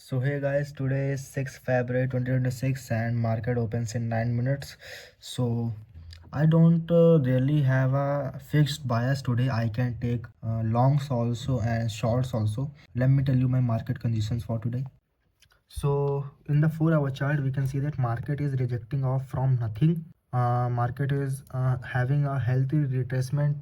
So hey guys, today is 6th February 2026 and market opens in 9 minutes. So I don't really have a fixed bias today. I can take longs also and shorts also. Let me tell you my market conditions for today. So in the 4-hour chart, we can see that market is rejecting off from nothing. Market is having a healthy retracement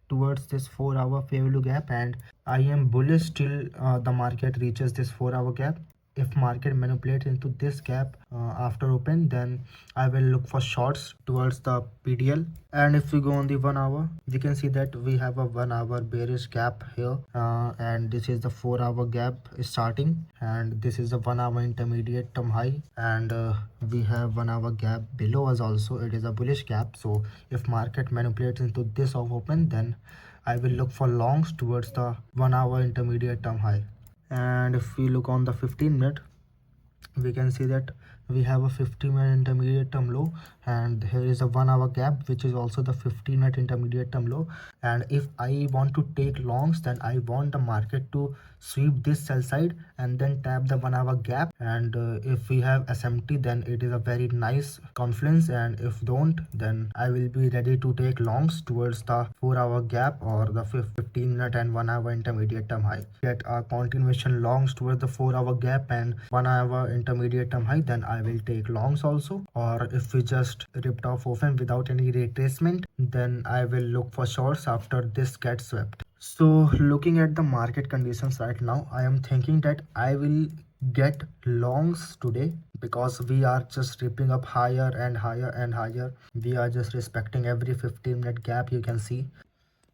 towards this 4-hour fair value gap, and I am bullish till the market reaches this 4-hour gap. If market manipulates into this gap after open, then I will look for shorts towards the PDL. And if we go on the 1 hour, we can see that we have a 1 hour bearish gap here, and this is the 4-hour gap starting, and this is the 1 hour intermediate term high, and we have 1 hour gap below us also. It is a bullish gap, so if market manipulates into this of open, then I will look for longs towards the 1 hour intermediate term high. And if we look on the 15-minute, we can see that we have a 50-minute intermediate term low, and here is a 1 hour gap which is also the 15-minute intermediate term low. And if I want to take longs, then I want the market to sweep this sell side and then tap the 1 hour gap, and if we have SMT, then it is a very nice confluence, and if don't, then I will be ready to take longs towards the 4-hour gap or the 15-minute and 1 hour intermediate term high. Get a continuation longs towards the 4-hour gap and 1 hour intermediate term high, then I will take longs also. Or if we just ripped off open without any retracement, then I will look for shorts after this gets swept. So looking at the market conditions right now, I am thinking that I will get longs today because we are just ripping up higher and higher and higher. We are just respecting every 15-minute gap, you can see.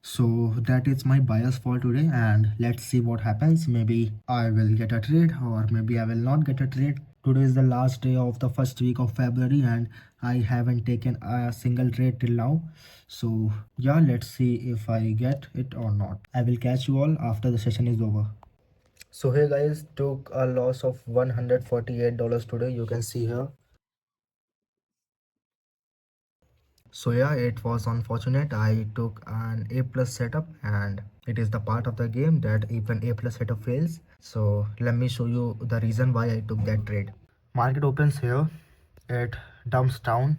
So that is my bias for today, and let's see what happens. Maybe I will get a trade or maybe I will not get a trade. Today is the last day of the first week of February and I haven't taken a single trade till now. So yeah, let's see if I get it or not. I will catch you all after the session is over. So here guys, took a loss of $148 today, you can see here. So yeah, it was unfortunate. I took an A plus setup, and it is the part of the game that even A plus setup fails. So let me show you the reason why I took that trade. Market opens here, it dumps down,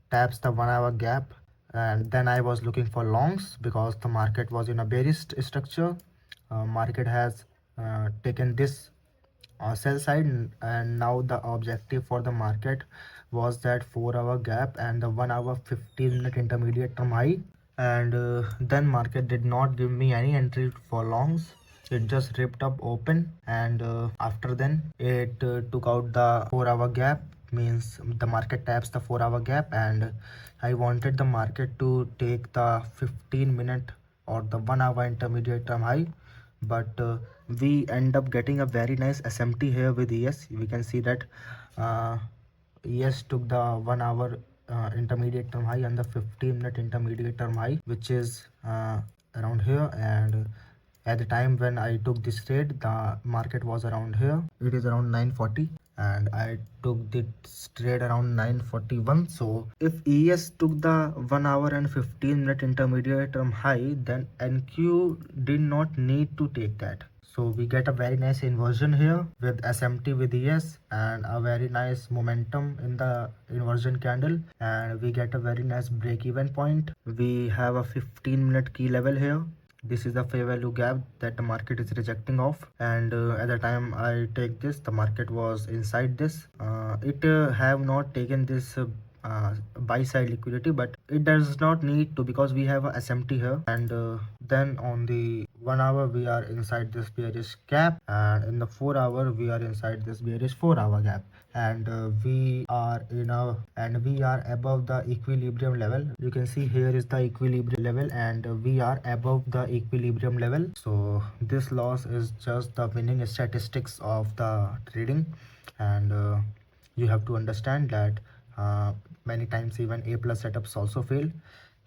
taps the 1 hour gap, and then I was looking for longs because the market was in a bearish structure. Market has taken this sell side, and now the objective for the market was that 4-hour gap and the 1 hour 15-minute intermediate term high. And then market did not give me any entry for longs. It just ripped up open, and after then it took out the 4-hour gap, means the market taps the 4-hour gap, and I wanted the market to take the 15-minute or the 1 hour intermediate term high, but we end up getting a very nice SMT here with ES. We can see that ES took the 1 hour intermediate term high and the 15-minute intermediate term high, which is around here. And at the time when I took this trade, the market was around here. It is around 940, and I took this trade around 941. So if ES took the 1 hour and 15-minute intermediate term high, then NQ did not need to take that. So we get a very nice inversion here with SMT with ES and a very nice momentum in the inversion candle, and we get a very nice break even point. We have a 15-minute key level here. This is the fair value gap that the market is rejecting off, and at the time I take this, the market was inside this. It have not taken this buy side liquidity, but it does not need to because we have a SMT here. And then on the 1 hour we are inside this bearish gap, and in the 4 hour we are inside this bearish 4 hour gap, and we are above the equilibrium level. You can see here is the equilibrium level, and we are above the equilibrium level. So this loss is just the winning statistics of the trading, and you have to understand that many times even A plus setups also fail.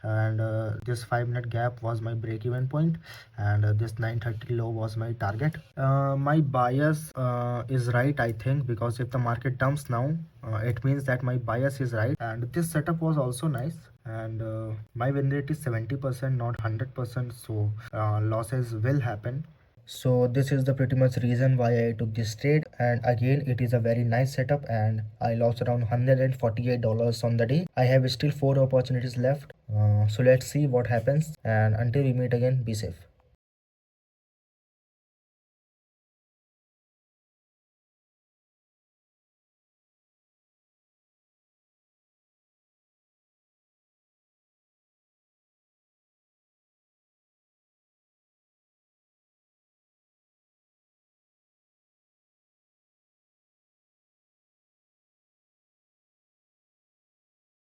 And this 5-minute gap was my break-even point, and this 930 low was my target. My bias is right, I think, because if the market dumps now, it means that my bias is right. And this setup was also nice, and my win rate is 70%, not 100%, so losses will happen. So this is the pretty much reason why I took this trade, and again it is a very nice setup and I lost around $148 on the day. I have still 4 opportunities left, so let's see what happens, and until we meet again, be safe.